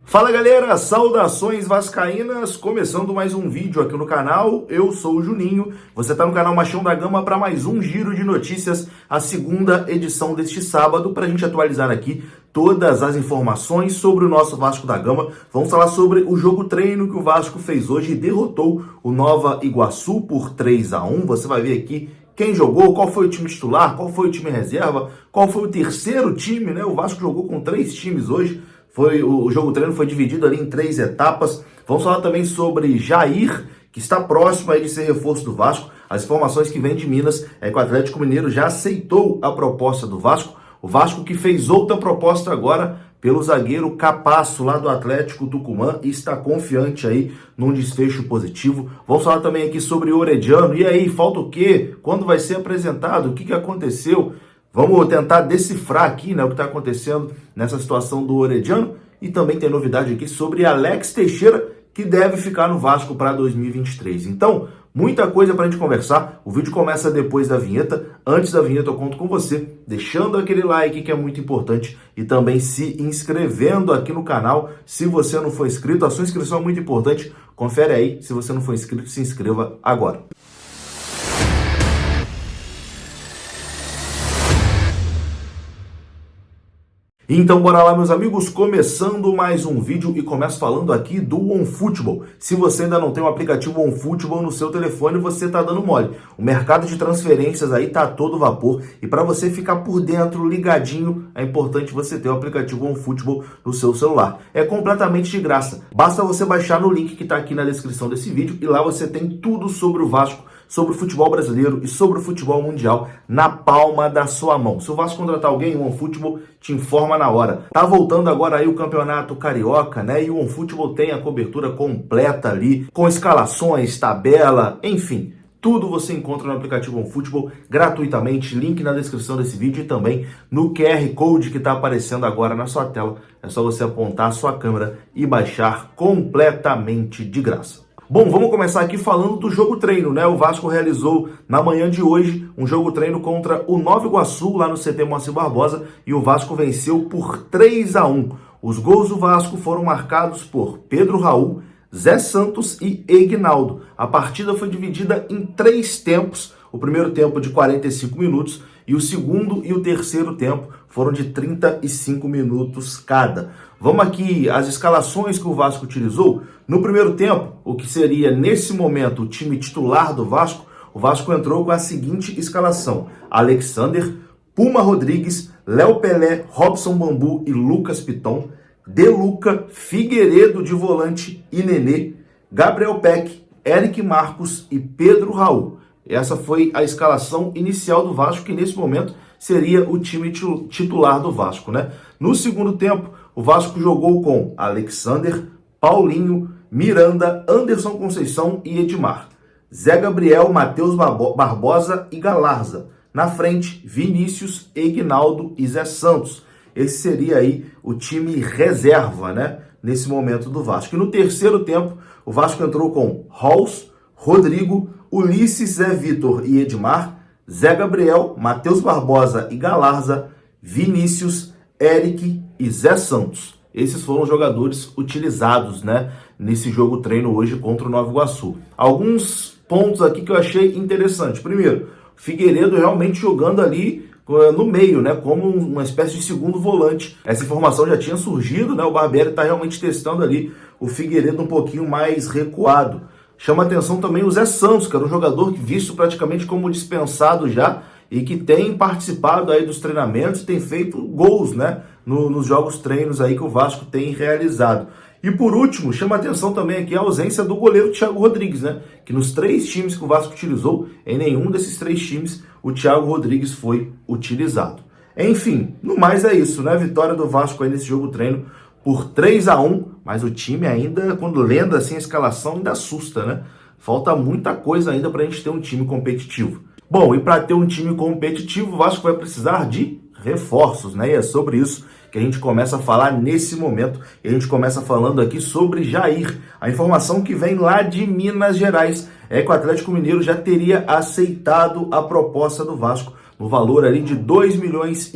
Fala galera, saudações vascaínas, começando mais um vídeo aqui no canal, eu sou o Juninho, você está no canal Machão da Gama para mais um giro de notícias, a segunda edição deste sábado, para a gente atualizar aqui todas as informações sobre o nosso Vasco da Gama. Vamos falar sobre o jogo treino que o Vasco fez hoje e derrotou o Nova Iguaçu por 3-1, você vai ver aqui quem jogou, qual foi o time titular, qual foi o time reserva, qual foi o terceiro time, né? O Vasco jogou com 3 times hoje. O jogo treino foi dividido ali em 3 etapas. Vamos falar também sobre Jair, que está próximo aí de ser reforço do Vasco. As informações que vêm de Minas é que o Atlético Mineiro já aceitou a proposta do Vasco. O Vasco que fez outra proposta agora pelo zagueiro Capasso lá do Atlético Tucumã e está confiante aí num desfecho positivo. Vamos falar também aqui sobre o Orediano. E aí, falta o quê? Quando vai ser apresentado? O que aconteceu? Vamos tentar decifrar aqui, né, o que está acontecendo nessa situação do Orediano. E também tem novidade aqui sobre Alex Teixeira, que deve ficar no Vasco para 2023. Então, muita coisa para a gente conversar. O vídeo começa depois da vinheta. Antes da vinheta eu conto com você, deixando aquele like que é muito importante e também se inscrevendo aqui no canal. Se você não for inscrito, a sua inscrição é muito importante. Confere aí, se você não for inscrito, se inscreva agora. Então bora lá, meus amigos, começando mais um vídeo e começo falando aqui do OneFootball. Se você ainda não tem o aplicativo OneFootball no seu telefone, você tá dando mole. O mercado de transferências aí tá a todo vapor e para você ficar por dentro, ligadinho, é importante você ter o aplicativo OneFootball no seu celular. É completamente de graça. Basta você baixar no link que tá aqui na descrição desse vídeo e lá você tem tudo sobre o Vasco, sobre o futebol brasileiro e sobre o futebol mundial na palma da sua mão. Se o Vasco contratar alguém, o OneFootball te informa na hora. Tá voltando agora aí o Campeonato Carioca, né? E o OneFootball tem a cobertura completa ali, com escalações, tabela, enfim. Tudo você encontra no aplicativo OneFootball gratuitamente, link na descrição desse vídeo e também no QR Code que está aparecendo agora na sua tela. É só você apontar a sua câmera e baixar completamente de graça. Bom, vamos começar aqui falando do jogo treino, né? O Vasco realizou na manhã de hoje um jogo treino contra o Nova Iguaçu, lá no CT Moacir Barbosa, e o Vasco venceu por 3-1. Os gols do Vasco foram marcados por Pedro Raul, Zé Santos e Egnaldo. A partida foi dividida em 3 tempos, o primeiro tempo de 45 minutos e o segundo e o terceiro tempo foram de 35 minutos cada. Vamos aqui as escalações que o Vasco utilizou. No primeiro tempo, o que seria nesse momento o time titular do Vasco, o Vasco entrou com a seguinte escalação: Alexander, Puma Rodrigues, Léo Pelé, Robson Bambu e Lucas Piton, De Luca, Figueiredo de volante e Nenê, Gabriel Peck, Eric Marcos e Pedro Raul. Essa foi a escalação inicial do Vasco, que nesse momento seria o time titular do Vasco, né? No segundo tempo, o Vasco jogou com Alexander, Paulinho, Miranda, Anderson Conceição e Edmar, Zé Gabriel, Matheus Barbosa e Galarza. Na frente, Vinícius, Egnaldo e Zé Santos. Esse seria aí o time reserva, né? Nesse momento do Vasco. E no terceiro tempo, o Vasco entrou com Halls, Rodrigo, Ulisses, Zé Vitor e Edmar, Zé Gabriel, Matheus Barbosa e Galarza, Vinícius, Eric e Zé Santos. Esses foram os jogadores utilizados, né, nesse jogo treino hoje contra o Nova Iguaçu. Alguns pontos aqui que eu achei interessante. Primeiro, Figueiredo realmente jogando ali no meio, né, como uma espécie de segundo volante. Essa informação já tinha surgido, né, o Barbieri está realmente testando ali o Figueiredo um pouquinho mais recuado. Chama atenção também o Zé Santos, que era um jogador visto praticamente como dispensado já e que tem participado aí dos treinamentos, tem feito gols, né, nos jogos treinos aí que o Vasco tem realizado. E por último, chama atenção também aqui a ausência do goleiro Thiago Rodrigues, né, que nos 3 times que o Vasco utilizou, em nenhum desses 3 times o Thiago Rodrigues foi utilizado. Enfim, no mais é isso, né, vitória do Vasco aí nesse jogo treino por 3-1, mas o time ainda, quando lendo assim a escalação, ainda assusta, né? Falta muita coisa ainda para a gente ter um time competitivo. Bom, e para ter um time competitivo, o Vasco vai precisar de reforços, né? E é sobre isso que a gente começa a falar nesse momento. E a gente começa falando aqui sobre Jair. A informação que vem lá de Minas Gerais é que o Atlético Mineiro já teria aceitado a proposta do Vasco no valor ali de 2,5 milhões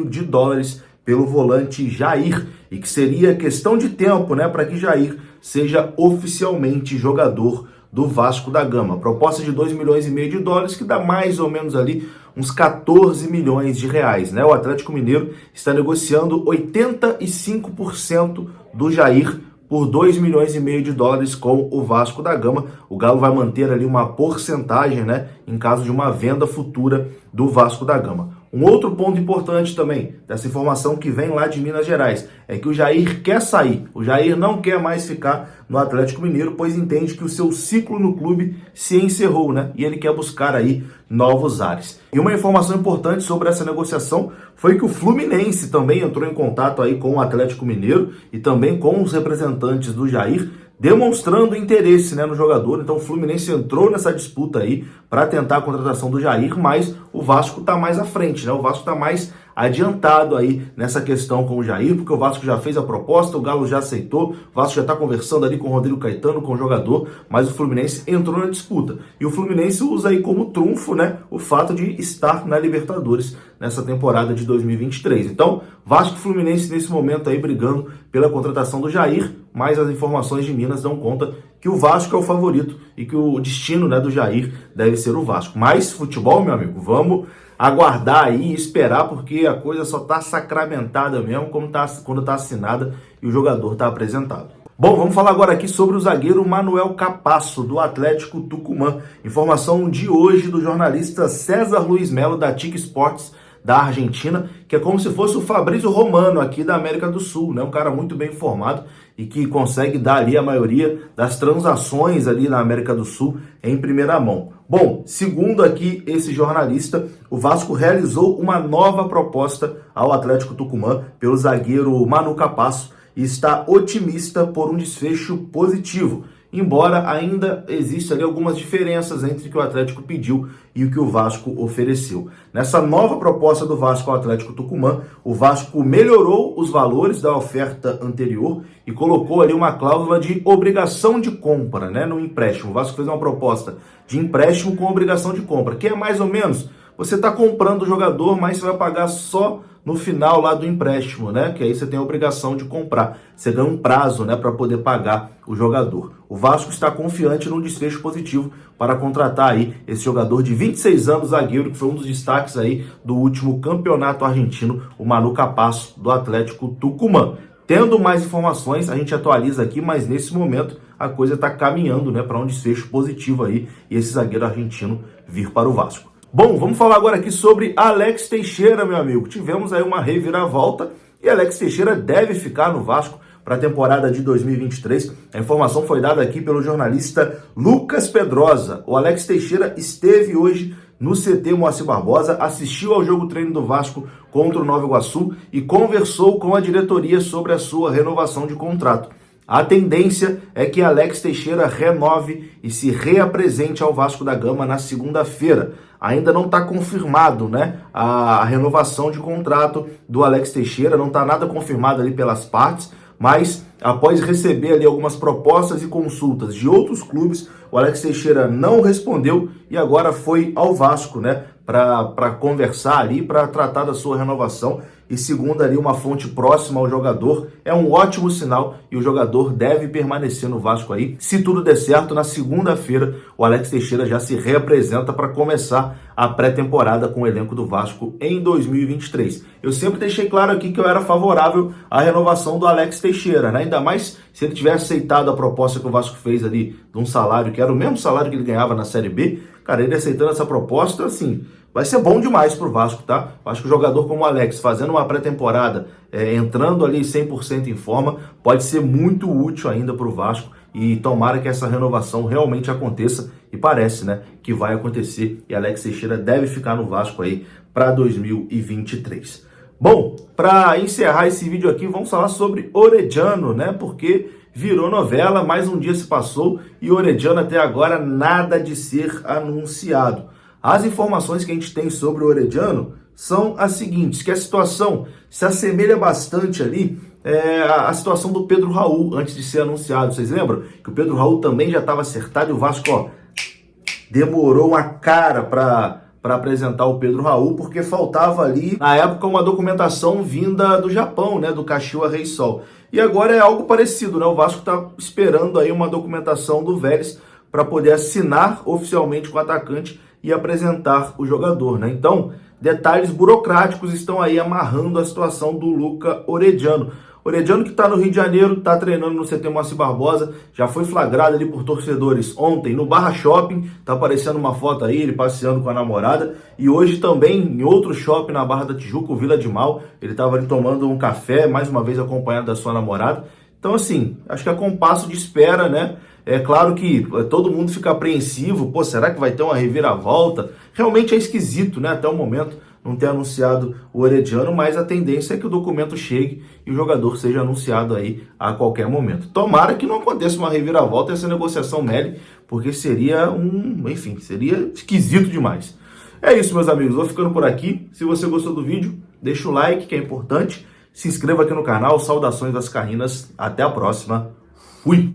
de dólares pelo volante Jair. e que seria questão de tempo, né, para que Jair seja oficialmente jogador do Vasco da Gama. Proposta de 2,5 milhões de dólares, que dá mais ou menos ali uns 14 milhões de reais, né? O Atlético Mineiro está negociando 85% do Jair por 2,5 milhões de dólares com o Vasco da Gama. O Galo vai manter ali uma porcentagem, né, em caso de uma venda futura do Vasco da Gama. Um outro ponto importante também dessa informação que vem lá de Minas Gerais é que o Jair quer sair. O Jair não quer mais ficar no Atlético Mineiro, pois entende que o seu ciclo no clube se encerrou, né? E ele quer buscar aí novos ares. E uma informação importante sobre essa negociação foi que o Fluminense também entrou em contato aí com o Atlético Mineiro e também com os representantes do Jair, demonstrando interesse, né, no jogador. Então o Fluminense entrou nessa disputa aí para tentar a contratação do Jair, mas o Vasco está mais à frente, né? O Vasco está mais adiantado aí nessa questão com o Jair, porque o Vasco já fez a proposta, o Galo já aceitou, o Vasco já está conversando ali com o Rodrigo Caetano, com o jogador, mas o Fluminense entrou na disputa. E o Fluminense usa aí como trunfo, né, o fato de estar na Libertadores nessa temporada de 2023. Então, Vasco e Fluminense nesse momento aí brigando pela contratação do Jair, mas as informações de Minas dão conta que o Vasco é o favorito e que o destino, né, do Jair deve ser o Vasco. Mas futebol, meu amigo, vamos aguardar aí e esperar, porque a coisa só tá sacramentada mesmo quando tá assinada e o jogador tá apresentado. Bom, vamos falar agora aqui sobre o zagueiro Manuel Capasso, do Atlético Tucumã. Informação de hoje do jornalista César Luiz Melo, da TIC Sports, da Argentina, que é como se fosse o Fabrício Romano aqui da América do Sul, né? Um cara muito bem informado e que consegue dar ali a maioria das transações ali na América do Sul em primeira mão. Bom, segundo aqui esse jornalista, o Vasco realizou uma nova proposta ao Atlético Tucumã pelo zagueiro Manu Capasso e está otimista por um desfecho positivo, embora ainda exista ali algumas diferenças entre o que o Atlético pediu e o que o Vasco ofereceu. Nessa nova proposta do Vasco ao Atlético Tucumã, o Vasco melhorou os valores da oferta anterior e colocou ali uma cláusula de obrigação de compra, né, no empréstimo. O Vasco fez uma proposta de empréstimo com obrigação de compra, que é mais ou menos, você está comprando o jogador, mas você vai pagar só no final lá do empréstimo, né? Que aí você tem a obrigação de comprar. Você ganha um prazo, né, para poder pagar o jogador. O Vasco está confiante num desfecho positivo para contratar aí esse jogador de 26 anos, zagueiro, que foi um dos destaques aí do último campeonato argentino, o Manu Capasso, do Atlético Tucumã. Tendo mais informações, a gente atualiza aqui, mas nesse momento a coisa está caminhando, né, para um desfecho positivo aí e esse zagueiro argentino vir para o Vasco. Bom, vamos falar agora aqui sobre Alex Teixeira, meu amigo. Tivemos aí uma reviravolta e Alex Teixeira deve ficar no Vasco para a temporada de 2023. A informação foi dada aqui pelo jornalista Lucas Pedrosa. O Alex Teixeira esteve hoje no CT Moacir Barbosa, assistiu ao jogo treino do Vasco contra o Nova Iguaçu e conversou com a diretoria sobre a sua renovação de contrato. A tendência é que Alex Teixeira renove e se reapresente ao Vasco da Gama na segunda-feira. Ainda não está confirmado, né, a renovação de contrato do Alex Teixeira, não está nada confirmado ali pelas partes, mas após receber ali algumas propostas e consultas de outros clubes, o Alex Teixeira não respondeu e agora foi ao Vasco, né, para conversar ali, para tratar da sua renovação. E segundo ali uma fonte próxima ao jogador, é um ótimo sinal e o jogador deve permanecer no Vasco aí. Se tudo der certo, na segunda-feira o Alex Teixeira já se reapresenta para começar a pré-temporada com o elenco do Vasco em 2023. Eu sempre deixei claro aqui que eu era favorável à renovação do Alex Teixeira, né? Ainda mais se ele tivesse aceitado a proposta que o Vasco fez ali de um salário que era o mesmo salário que ele ganhava na Série B. Cara, ele aceitando essa proposta, assim, vai ser bom demais pro Vasco, tá? Acho que o jogador como o Alex, fazendo uma pré-temporada, entrando ali 100% em forma, pode ser muito útil ainda pro Vasco e tomara que essa renovação realmente aconteça e parece, né, que vai acontecer e Alex Teixeira deve ficar no Vasco aí para 2023. Bom, para encerrar esse vídeo aqui, vamos falar sobre Orediano, né? Porque virou novela, mais um dia se passou e Orediano até agora nada de ser anunciado. As informações que a gente tem sobre o Orediano são as seguintes, que a situação se assemelha bastante ali à situação do Pedro Raul antes de ser anunciado. Vocês lembram que o Pedro Raul também já estava acertado e o Vasco, demorou uma cara para apresentar o Pedro Raul, porque faltava ali, na época, uma documentação vinda do Japão, né, do Kashiwa Reysol. E agora é algo parecido, né? O Vasco está esperando aí uma documentação do Vélez para poder assinar oficialmente com o atacante e apresentar o jogador, né? Então, detalhes burocráticos estão aí amarrando a situação do Luca Orediano. Orediano, que está no Rio de Janeiro, está treinando no CT Moacir Barbosa, já foi flagrado ali por torcedores ontem no Barra Shopping, tá aparecendo uma foto aí, ele passeando com a namorada, e hoje também em outro shopping na Barra da Tijuca, o Vila de Mal, ele estava ali tomando um café, mais uma vez acompanhado da sua namorada. Então, assim, acho que é compasso de espera, né? É claro que todo mundo fica apreensivo, pô, será que vai ter uma reviravolta? Realmente é esquisito, né, até o momento, não ter anunciado o Orediano, mas a tendência é que o documento chegue e o jogador seja anunciado aí a qualquer momento. Tomara que não aconteça uma reviravolta essa negociação mele, porque seria seria esquisito demais. É isso, meus amigos, vou ficando por aqui. Se você gostou do vídeo, deixa o like, que é importante. Se inscreva aqui no canal. Saudações das Carrinas. Até a próxima. Fui!